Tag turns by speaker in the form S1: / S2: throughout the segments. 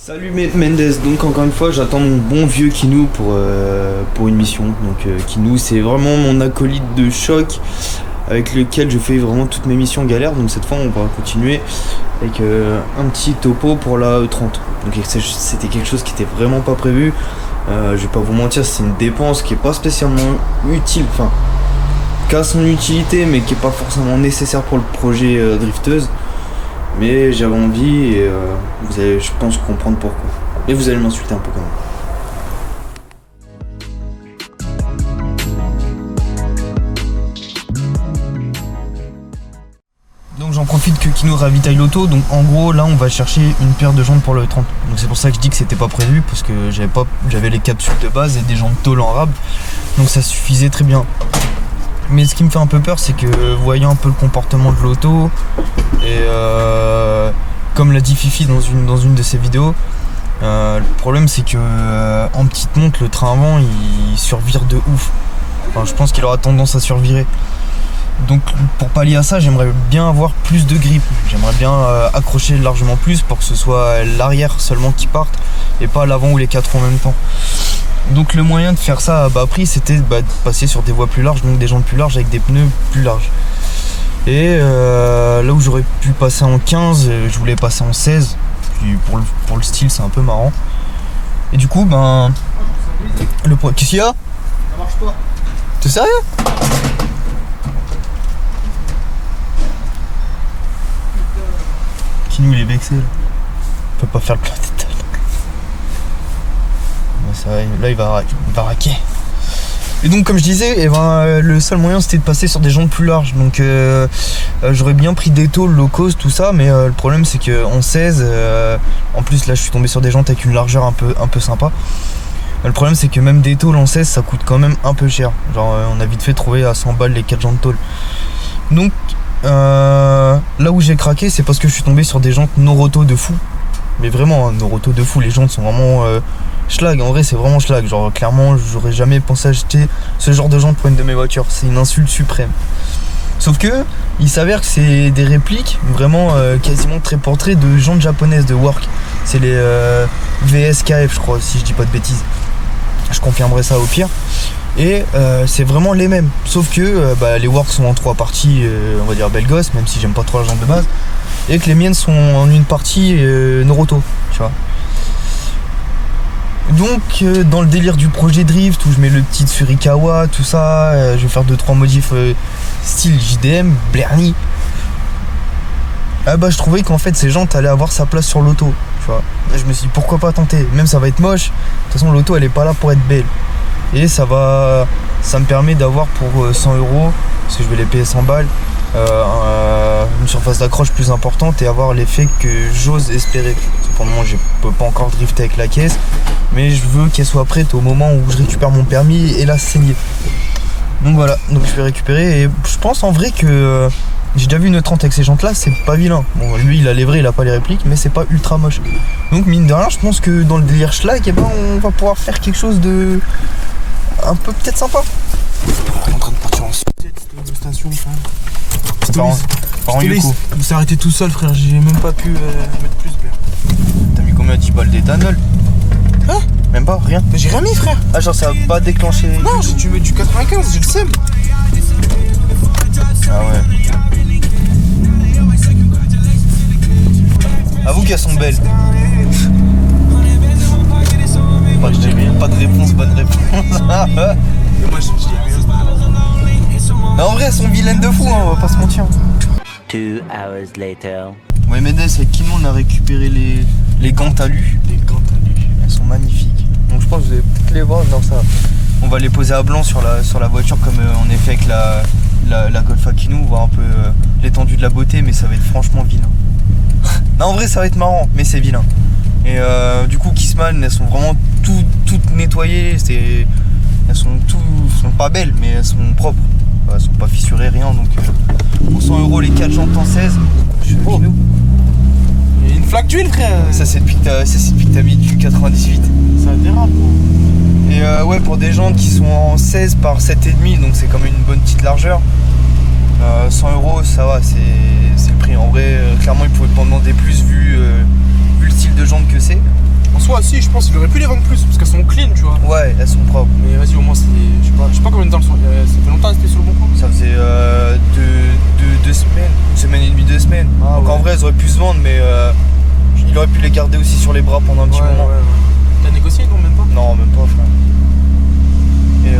S1: Salut Mendes, donc encore une fois j'attends mon bon vieux Kinou pour une mission. Donc Kinou c'est vraiment mon acolyte de choc avec lequel je fais vraiment toutes mes missions galères. Donc cette fois on va continuer avec un petit topo pour la E30. Donc c'était quelque chose qui était vraiment pas prévu. Je vais pas vous mentir, c'est une dépense qui est pas spécialement utile, enfin qui a son utilité mais qui est pas forcément nécessaire pour le projet drifteuse. Mais j'avais envie et vous allez, je pense, comprendre pourquoi. Et vous allez m'insulter un peu quand même. Donc j'en profite que Kinou ravitaille l'auto. Donc en gros là on va chercher une paire de jantes pour le 30. Donc c'est pour ça que je dis que c'était pas prévu, parce que j'avais les capsules de base et des jantes tôle en rab. Donc ça suffisait très bien. Mais ce qui me fait un peu peur, c'est que voyant un peu le comportement de l'auto, et comme l'a dit Fifi dans une de ses vidéos, le problème c'est que en petite monte, le train avant il survire de ouf. Enfin, je pense qu'il aura tendance à survirer. Donc pour pallier à ça, j'aimerais bien avoir plus de grip. J'aimerais bien accrocher largement plus pour que ce soit l'arrière seulement qui parte et pas l'avant ou les quatre en même temps. Donc le moyen de faire ça à bas prix, c'était de passer sur des voies plus larges, donc des jantes plus larges avec des pneus plus larges. Et là où j'aurais pu passer en 15, je voulais passer en 16. Puis pour le style, c'est un peu marrant. Et du coup, qu'est-ce qu'il y a? Ça marche pas. T'es sérieux? Kinou il est vexé là. Il peut pas faire le plein d'état. Là il va raquer. Et donc comme je disais, le seul moyen c'était de passer sur des jantes plus larges. Donc j'aurais bien pris des tôles low cost, tout ça, mais le problème c'est qu'en 16, en plus là je suis tombé sur des jantes avec une largeur un peu sympa. Le problème c'est que même des tôles en 16 ça coûte quand même un peu cher. Genre on a vite fait trouver à 100 balles les 4 jantes tôles. Donc là où j'ai craqué, c'est parce que je suis tombé sur des jantes Noroto de fou. Mais vraiment hein, Noroto de fou, les jantes sont vraiment schlag, en vrai c'est vraiment schlag. Genre clairement j'aurais jamais pensé acheter ce genre de jantes pour une de mes voitures. C'est une insulte suprême. Sauf que il s'avère que c'est des répliques vraiment quasiment très portraits de jantes japonaises de Work. C'est les VSKF je crois, si je dis pas de bêtises. Je confirmerai ça au pire. Et c'est vraiment les mêmes. Sauf que les Work sont en 3 parties, on va dire belle gosse, même si j'aime pas trop la jante de base. Et que les miennes sont en une partie Noroto, tu vois. Donc dans le délire du projet drift où je mets le petit Tsurikawa, tout ça, je vais faire 2-3 modifs style JDM, Blerny. Je trouvais qu'en fait ces jantes allaient avoir sa place sur l'auto, tu vois. Et je me suis dit pourquoi pas tenter, même ça va être moche. De toute façon l'auto elle est pas là pour être belle. Et ça me permet d'avoir pour 100 €, parce que je vais les payer 100 balles, une surface d'accroche plus importante et avoir l'effet que j'ose espérer. Pour le moment je peux pas encore drifter avec la caisse, mais je veux qu'elle soit prête au moment où je récupère mon permis et la saigner. Donc voilà, donc je vais récupérer et je pense en vrai que j'ai déjà vu une 30 avec ces jantes là, c'est pas vilain. Bon lui il a les vrais, il a pas les répliques, mais c'est pas ultra moche. Donc mine de rien je pense que dans le délire schlag, on va pouvoir faire quelque chose de un peu peut-être sympa.
S2: On est en train de partir en station, frère.
S1: Il
S2: s'est arrêté tout seul, frère. J'ai même pas pu mettre plus, frère.
S1: T'as mis combien de 10 balles d'éthanol?
S2: Hein?
S1: Même pas, rien.
S2: Mais j'ai rien mis, frère.
S1: Ah, genre ça va pas déclencher.
S2: Non, j'ai dû mettre du 95, j'ai le seum.
S1: Ah ouais. Avoue qu'elles sont belles. Pas de réponse, bonne réponse.
S2: Moi, je dis rien.
S1: Mais en vrai, elles sont vilaines de fou, hein, on va pas se mentir.
S3: 2 hours later.
S1: Ouais, Mendes, avec Kinou, on a récupéré les gants talus.
S2: Les gants talus.
S1: Elles sont magnifiques. Donc je pense que vous allez peut-être les voir dans ça. On va les poser à blanc sur la voiture comme on est fait avec la Golf à Kinou. Voir un peu l'étendue de la beauté, mais ça va être franchement vilain. Non, en vrai, ça va être marrant, mais c'est vilain. Et du coup, Kissman, elles sont vraiment toutes nettoyées. Elles sont pas belles, mais elles sont propres. Elles sont pas fissurées, rien. Donc pour 100 € les 4 jantes en 16, je suis Kinou.
S2: Il y a une flaque d'huile, frère.
S1: Ça c'est depuis que t'as mis du 98.
S2: Ça dérape, quoi.
S1: Et ouais, pour des jantes qui sont en 16 par 7,5, donc c'est comme une bonne petite largeur. 100 € ça va, c'est le prix. En vrai, clairement ils pouvaient pas en demander plus vu le style de jante que c'est.
S2: soi, si, je pense qu'il aurait pu les vendre plus parce qu'elles sont clean, tu vois.
S1: Ouais, elles sont propres.
S2: Mais vas-y, au moins, c'est. Je sais pas combien de temps elles sont. Ça fait longtemps qu'elles étaient sur le bon coin.
S1: Ça faisait 2 semaines, une semaine et demie, 2 semaines.
S2: Ah,
S1: donc
S2: ouais.
S1: en vrai, elles auraient pu se vendre, mais il aurait pu les garder aussi sur les bras pendant un petit moment.
S2: Ouais. T'as négocié, non, même pas?
S1: Non, même pas, frère. Et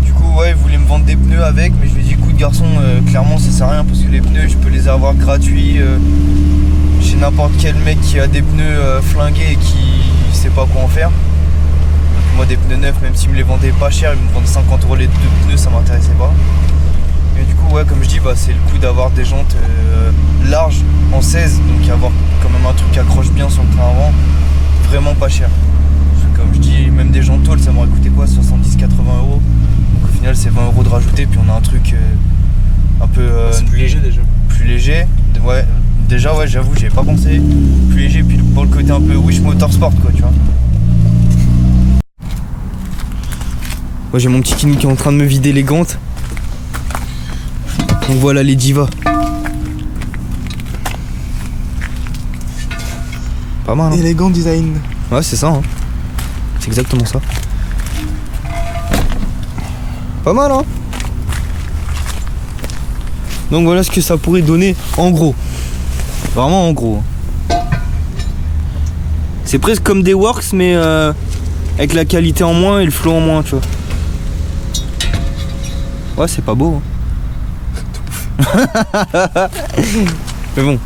S1: du coup, ouais, il voulait me vendre des pneus avec, mais je lui ai dit, écoute, garçon, clairement, ça sert à rien parce que les pneus, je peux les avoir gratuits chez n'importe quel mec qui a des pneus flingués et qui sait pas quoi en faire. Donc, moi, des pneus neufs, même s'ils me les vendaient pas cher, ils me vendent 50 € les 2 pneus, ça m'intéressait pas. Et du coup, ouais, comme je dis, bah, c'est le coup d'avoir des jantes larges en 16, donc avoir quand même un truc qui accroche bien sur le train avant, vraiment pas cher. Parce que comme je dis, même des jantes tôles, ça m'aurait coûté quoi, 70-80 €. Donc au final, c'est 20 € de rajouter, puis on a un truc un peu
S2: C'est plus léger déjà.
S1: plus léger. Ouais, déjà, ouais, j'avoue, j'y avais pas pensé. Plus léger, puis pour le côté un peu Wish Motorsport, quoi, tu vois. Moi, j'ai mon petit Kimi qui est en train de me vider les gantes. Donc voilà les divas. Pas mal, hein.
S2: Élégant design.
S1: Ouais, c'est ça, hein. C'est exactement ça. Pas mal, hein. Donc voilà ce que ça pourrait donner en gros. Vraiment en gros. C'est presque comme des Works, mais avec la qualité en moins et le flow en moins, tu vois. Ouais, c'est pas beau, hein. Mais bon,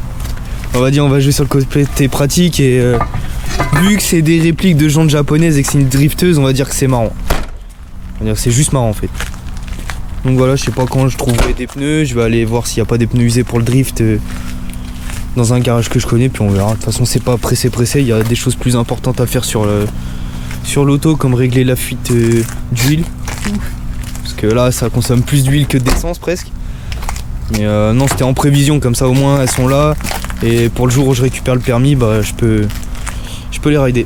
S1: on va dire, on va jouer sur le côté pratique et vu que c'est des répliques de jantes japonaises et que c'est une drifteuse, on va dire que c'est marrant. On va dire que c'est juste marrant en fait. Donc voilà, je sais pas quand je trouverai des pneus, je vais aller voir s'il n'y a pas des pneus usés pour le drift dans un garage que je connais, puis on verra. De toute façon, c'est pas pressé, il y a des choses plus importantes à faire sur l'auto, comme régler la fuite d'huile. Parce que là, ça consomme plus d'huile que d'essence presque. Mais non, c'était en prévision, comme ça au moins elles sont là. Et pour le jour où je récupère le permis, bah je peux les rider.